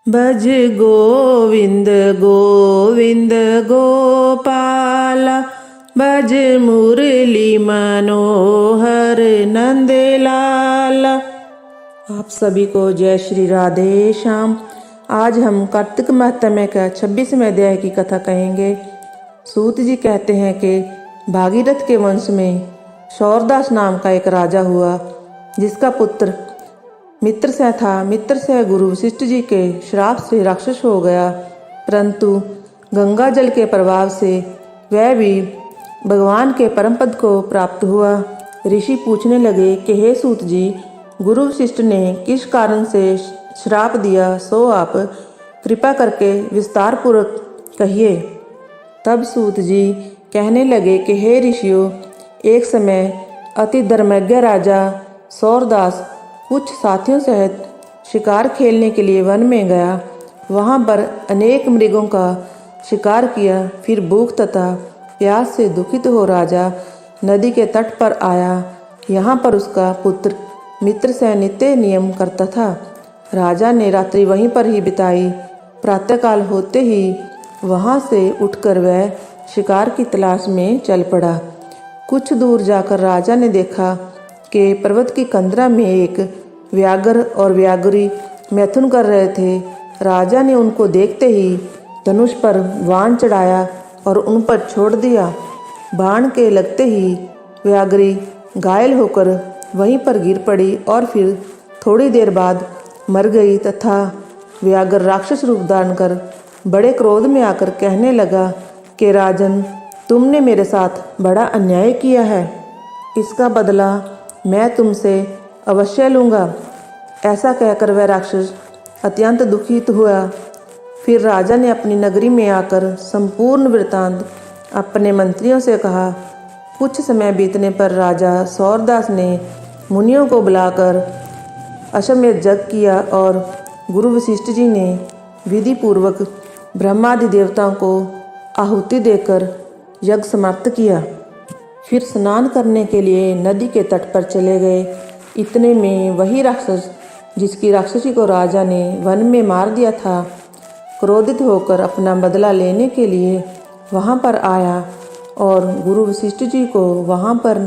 भज गोविंद गोविंद गोपाल, भज मुरली मनोहर नंदलाल। आप सभी को जय श्री राधे श्याम। आज हम कार्तिक माहत्म्य का 26वें अध्याय की कथा कहेंगे। सूत जी कहते हैं कि भागीरथ के वंश में सौरदास नाम का एक राजा हुआ, जिसका पुत्र मित्रसेन था। मित्रसेन गुरु वशिष्ठ जी के श्राप से राक्षस हो गया, परंतु गंगा जल के प्रभाव से वह भी भगवान के परम पद को प्राप्त हुआ। ऋषि पूछने लगे कि हे सूत जी, गुरु वशिष्ठ ने किस कारण से श्राप दिया, सो आप कृपा करके विस्तार पूर्वक कहिए। तब सूत जी कहने लगे कि हे ऋषियों, एक समय अति धर्मज्ञ राजा सौरदास कुछ साथियों सहित शिकार खेलने के लिए वन में गया। वहाँ पर अनेक मृगों का शिकार किया। फिर भूख तथा प्यास से दुखित हो राजा नदी के तट पर आया। यहाँ पर उसका पुत्र मित्रसेन नित्य नियम करता था। राजा ने रात्रि वहीं पर ही बिताई। प्रातःकाल होते ही वहाँ से उठकर वह शिकार की तलाश में चल पड़ा। कुछ दूर जाकर राजा ने देखा कि पर्वत की कंदरा में एक व्याघ्र और व्याघ्री मैथुन कर रहे थे। राजा ने उनको देखते ही धनुष पर बाण चढ़ाया और उन पर छोड़ दिया। बाण के लगते ही व्याघ्री घायल होकर वहीं पर गिर पड़ी और फिर थोड़ी देर बाद मर गई तथा व्याघ्र राक्षस रूप धारण कर बड़े क्रोध में आकर कहने लगा कि राजन, तुमने मेरे साथ बड़ा अन्याय किया है, इसका बदला मैं तुमसे अवश्य लूँगा। ऐसा कहकर वह राक्षस अत्यंत दुखित हुआ। फिर राजा ने अपनी नगरी में आकर संपूर्ण वृत्तांत अपने मंत्रियों से कहा। कुछ समय बीतने पर राजा सौरदास ने मुनियों को बुलाकर अश्वमेध यज्ञ किया और गुरु वशिष्ठ जी ने विधि पूर्वक ब्रह्मादि देवताओं को आहुति देकर यज्ञ समाप्त किया। फिर स्नान करने के लिए नदी के तट पर चले गए। इतने में वही राक्षस जिसकी राक्षसी को राजा ने वन में मार दिया था, क्रोधित होकर अपना बदला लेने के लिए वहाँ पर आया और गुरु वशिष्ठ जी को वहाँ पर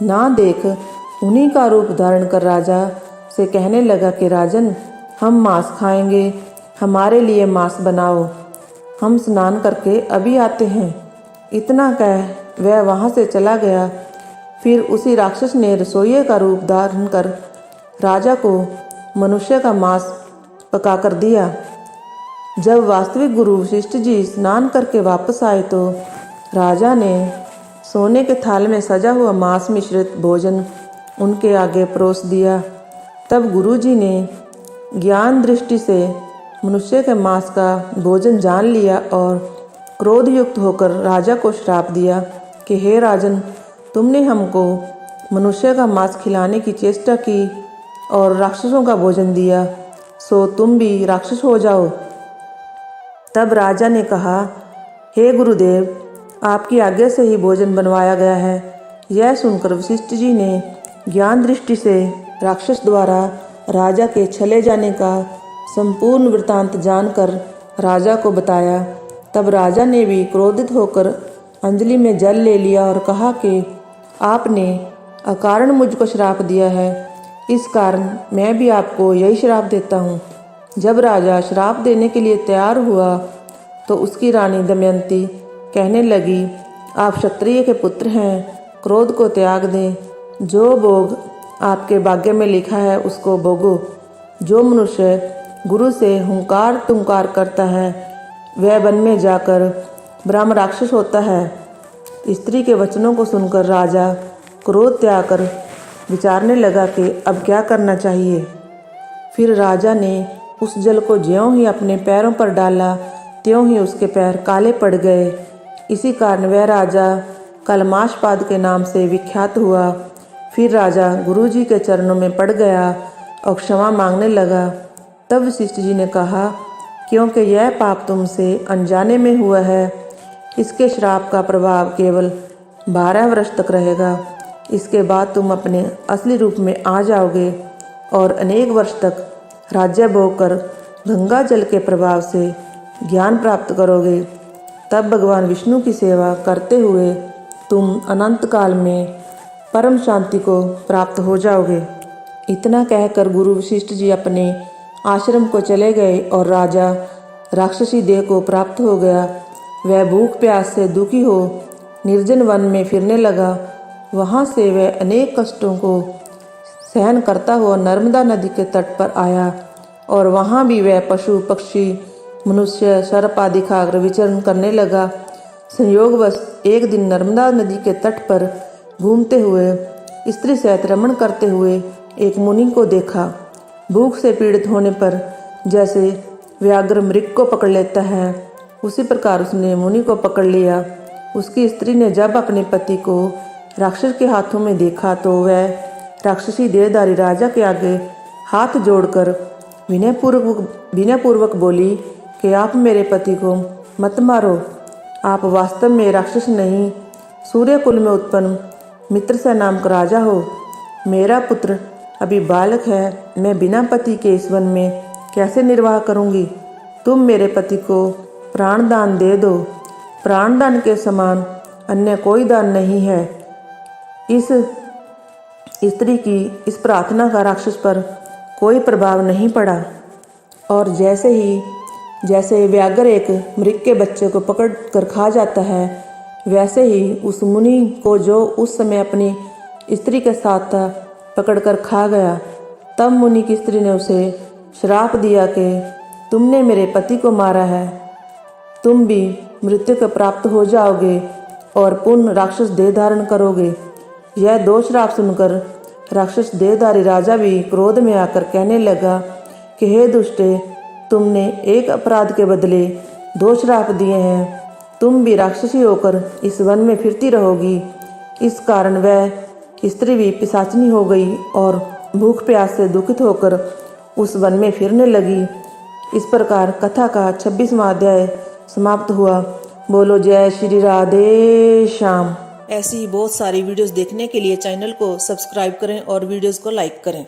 ना देख उन्हीं का रूप धारण कर राजा से कहने लगा कि राजन, हम मांस खाएंगे, हमारे लिए मांस बनाओ, हम स्नान करके अभी आते हैं। इतना कह वह वहाँ से चला गया। फिर उसी राक्षस ने रसोइये का रूप धारण कर राजा को मनुष्य का मांस पका कर दिया। जब वास्तविक गुरु वशिष्ठ जी स्नान करके वापस आए तो राजा ने सोने के थाल में सजा हुआ मांस मिश्रित भोजन उनके आगे परोस दिया। तब गुरु जी ने ज्ञान दृष्टि से मनुष्य के मांस का भोजन जान लिया और क्रोधयुक्त होकर राजा को श्राप दिया कि हे राजन, तुमने हमको मनुष्य का मांस खिलाने की चेष्टा की और राक्षसों का भोजन दिया, सो तुम भी राक्षस हो जाओ। तब राजा ने कहा, हे गुरुदेव, आपकी आज्ञा से ही भोजन बनवाया गया है। यह सुनकर वशिष्ठ जी ने ज्ञान दृष्टि से राक्षस द्वारा राजा के चले जाने का संपूर्ण वृत्तांत जानकर राजा को बताया। तब राजा ने भी क्रोधित होकर अंजलि में जल ले लिया और कहा कि आपने अकारण मुझको श्राप दिया है, इस कारण मैं भी आपको यही श्राप देता हूँ। जब राजा श्राप देने के लिए तैयार हुआ तो उसकी रानी दमयंती कहने लगी, आप क्षत्रिय के पुत्र हैं, क्रोध को त्याग दें। जो भोग आपके भाग्य में लिखा है उसको भोगो। जो मनुष्य गुरु से हुंकार तुंकार करता है वह वन में जाकर ब्रह्म राक्षस होता है। स्त्री के वचनों को सुनकर राजा क्रोध त्याग कर विचारने लगा कि अब क्या करना चाहिए। फिर राजा ने उस जल को ज्यों ही अपने पैरों पर डाला त्यों ही उसके पैर काले पड़ गए। इसी कारण वह राजा कलमाशपाद के नाम से विख्यात हुआ। फिर राजा गुरु जी के चरणों में पड़ गया और क्षमा मांगने लगा। तब वशिष्ठ जी ने कहा, क्योंकि यह पाप तुमसे अनजाने में हुआ है, इसके श्राप का प्रभाव केवल 12 वर्ष तक रहेगा। इसके बाद तुम अपने असली रूप में आ जाओगे और अनेक वर्ष तक राज्य भोग कर गंगा जल के प्रभाव से ज्ञान प्राप्त करोगे, तब भगवान विष्णु की सेवा करते हुए तुम अनंत काल में परम शांति को प्राप्त हो जाओगे। इतना कहकर गुरु वशिष्ठ जी अपने आश्रम को चले गए और राजा राक्षसी देह को प्राप्त हो गया। वह भूख प्यास से दुखी हो निर्जन वन में फिरने लगा। वहाँ से वह अनेक कष्टों को सहन करता हुआ नर्मदा नदी के तट पर आया और वहाँ भी वह पशु पक्षी मनुष्य सर्प आदि खाकर विचरण करने लगा। संयोगवश एक दिन नर्मदा नदी के तट पर घूमते हुए स्त्री सहित रमण करते हुए एक मुनि को देखा। भूख से पीड़ित होने पर जैसे व्याघ्र मृग को पकड़ लेता है, उसी प्रकार उसने मुनि को पकड़ लिया। उसकी स्त्री ने जब अपने पति को राक्षस के हाथों में देखा तो वह राक्षसी देहधारी राजा के आगे हाथ जोड़कर विनयपूर्वक बोली कि आप मेरे पति को मत मारो। आप वास्तव में राक्षस नहीं, सूर्य कुल में उत्पन्न मित्रसेन नाम का राजा हो। मेरा पुत्र अभी बालक है, मैं बिना पति के इस वन में कैसे निर्वाह करूंगी। तुम मेरे पति को प्राण दान दे दो। प्राण दान के समान अन्य कोई दान नहीं है। इस स्त्री की इस प्रार्थना का राक्षस पर कोई प्रभाव नहीं पड़ा और जैसे व्याघ्र एक मृग के बच्चे को पकड़ कर खा जाता है, वैसे ही उस मुनि को जो उस समय अपनी स्त्री के साथ था पकड़कर खा गया। तब मुनि की स्त्री ने उसे श्राप दिया कि तुमने मेरे पति को मारा है, तुम भी मृत्यु को प्राप्त हो जाओगे और पुनः राक्षस देह धारण करोगे। यह दो श्राप सुनकर राक्षस देहधारी राजा भी क्रोध में आकर कहने लगा कि हे दुष्टे, तुमने एक अपराध के बदले दो श्राप दिए हैं। तुम भी राक्षसी होकर इस वन में फिरती रहोगी। इस कारण वह स्त्री भी पिशाचिनी हो गई और भूख प्यास से दुखित होकर उस वन में फिरने लगी। इस प्रकार कथा का 26वां अध्याय समाप्त हुआ। बोलो जय श्री राधे श्याम। ऐसी ही बहुत सारी वीडियोस देखने के लिए चैनल को सब्सक्राइब करें और वीडियोस को लाइक करें।